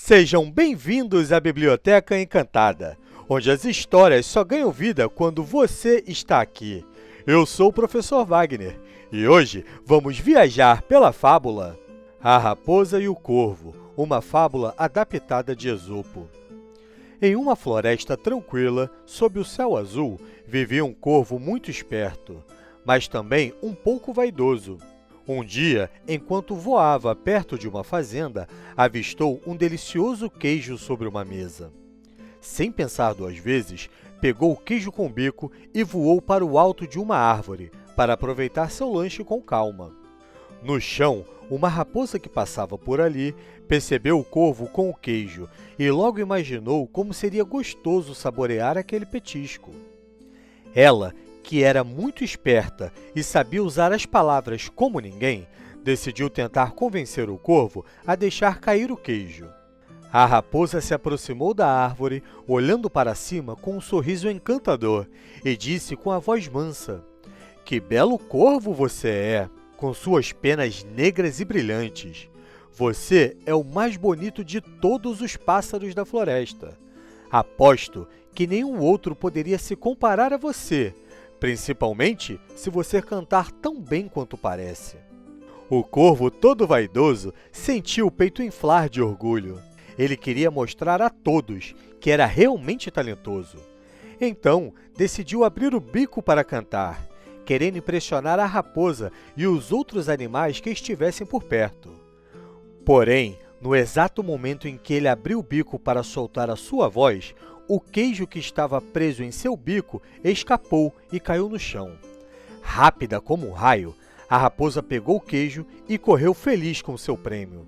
Sejam bem-vindos à Biblioteca Encantada, onde as histórias só ganham vida quando você está aqui. Eu sou o Professor Wagner e hoje vamos viajar pela fábula A Raposa e o Corvo, uma fábula adaptada de Esopo. Em uma floresta tranquila, sob o céu azul, vivia um corvo muito esperto, mas também um pouco vaidoso. Um dia, enquanto voava perto de uma fazenda, avistou um delicioso queijo sobre uma mesa. Sem pensar duas vezes, pegou o queijo com o bico e voou para o alto de uma árvore, para aproveitar seu lanche com calma. No chão, uma raposa que passava por ali percebeu o corvo com o queijo e logo imaginou como seria gostoso saborear aquele petisco. Ela, que era muito esperta e sabia usar as palavras como ninguém, decidiu tentar convencer o corvo a deixar cair o queijo. A raposa se aproximou da árvore, olhando para cima com um sorriso encantador, e disse com a voz mansa: "Que belo corvo você é, com suas penas negras e brilhantes! Você é o mais bonito de todos os pássaros da floresta. Aposto que nenhum outro poderia se comparar a você, principalmente se você cantar tão bem quanto parece." O corvo, todo vaidoso, sentiu o peito inflar de orgulho. Ele queria mostrar a todos que era realmente talentoso. Então, decidiu abrir o bico para cantar, querendo impressionar a raposa e os outros animais que estivessem por perto. Porém, no exato momento em que ele abriu o bico para soltar a sua voz, o queijo que estava preso em seu bico escapou e caiu no chão. Rápida como um raio, a raposa pegou o queijo e correu feliz com seu prêmio.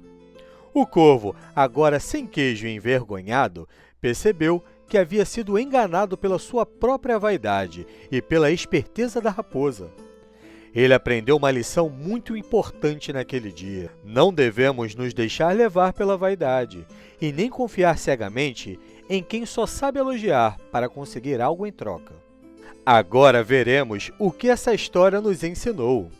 O corvo, agora sem queijo e envergonhado, percebeu que havia sido enganado pela sua própria vaidade e pela esperteza da raposa. Ele aprendeu uma lição muito importante naquele dia. Não devemos nos deixar levar pela vaidade e nem confiar cegamente em quem só sabe elogiar para conseguir algo em troca. Agora veremos o que essa história nos ensinou.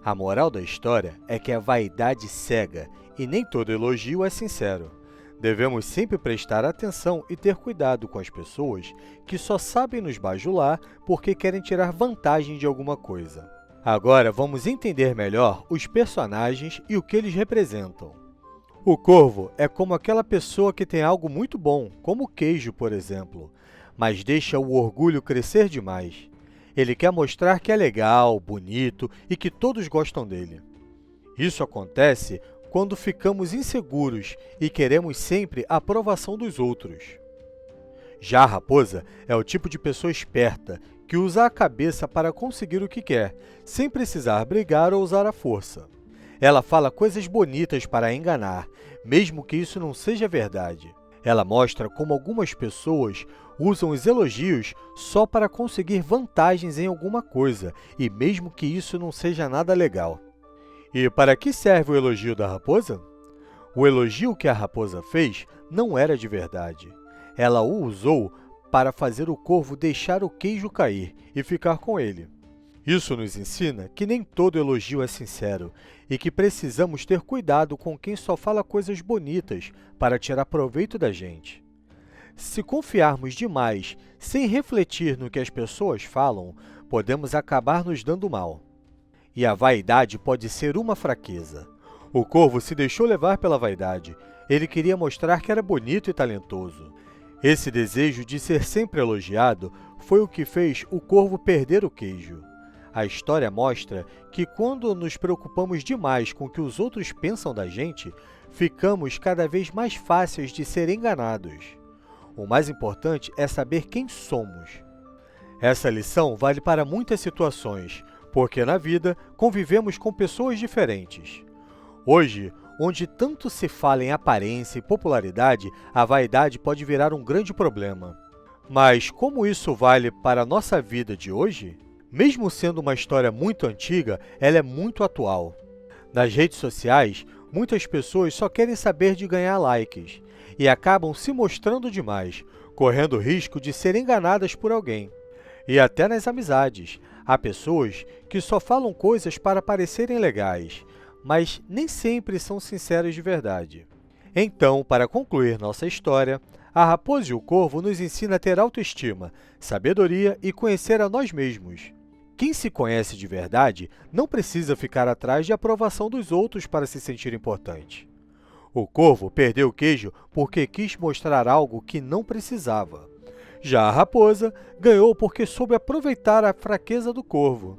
A moral da história é que a vaidade cega e nem todo elogio é sincero. Devemos sempre prestar atenção e ter cuidado com as pessoas que só sabem nos bajular porque querem tirar vantagem de alguma coisa. Agora vamos entender melhor os personagens e o que eles representam. O corvo é como aquela pessoa que tem algo muito bom, como o queijo, por exemplo, mas deixa o orgulho crescer demais. Ele quer mostrar que é legal, bonito e que todos gostam dele. Isso acontece quando ficamos inseguros e queremos sempre a aprovação dos outros. Já a raposa é o tipo de pessoa esperta, que usa a cabeça para conseguir o que quer, sem precisar brigar ou usar a força. Ela fala coisas bonitas para enganar, mesmo que isso não seja verdade. Ela mostra como algumas pessoas usam os elogios só para conseguir vantagens em alguma coisa, e mesmo que isso não seja nada legal. E para que serve o elogio da raposa? O elogio que a raposa fez não era de verdade. Ela o usou para fazer o corvo deixar o queijo cair e ficar com ele. Isso nos ensina que nem todo elogio é sincero e que precisamos ter cuidado com quem só fala coisas bonitas para tirar proveito da gente. Se confiarmos demais sem refletir no que as pessoas falam, podemos acabar nos dando mal. E a vaidade pode ser uma fraqueza. O corvo se deixou levar pela vaidade. Ele queria mostrar que era bonito e talentoso. Esse desejo de ser sempre elogiado foi o que fez o corvo perder o queijo. A história mostra que quando nos preocupamos demais com o que os outros pensam da gente, ficamos cada vez mais fáceis de ser enganados. O mais importante é saber quem somos. Essa lição vale para muitas situações, porque na vida convivemos com pessoas diferentes. Hoje, onde tanto se fala em aparência e popularidade, a vaidade pode virar um grande problema. Mas como isso vale para a nossa vida de hoje? Mesmo sendo uma história muito antiga, ela é muito atual. Nas redes sociais, muitas pessoas só querem saber de ganhar likes e acabam se mostrando demais, correndo o risco de serem enganadas por alguém. E até nas amizades, há pessoas que só falam coisas para parecerem legais, mas nem sempre são sinceras de verdade. Então, para concluir nossa história, a raposa e o corvo nos ensina a ter autoestima, sabedoria e conhecer a nós mesmos. Quem se conhece de verdade não precisa ficar atrás de aprovação dos outros para se sentir importante. O corvo perdeu o queijo porque quis mostrar algo que não precisava. Já a raposa ganhou porque soube aproveitar a fraqueza do corvo.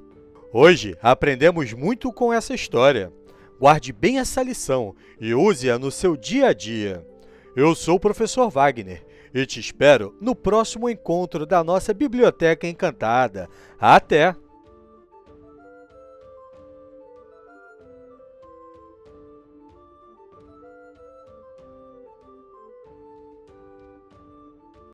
Hoje aprendemos muito com essa história. Guarde bem essa lição e use-a no seu dia a dia. Eu sou o professor Wagner e te espero no próximo encontro da nossa Biblioteca Encantada. Até!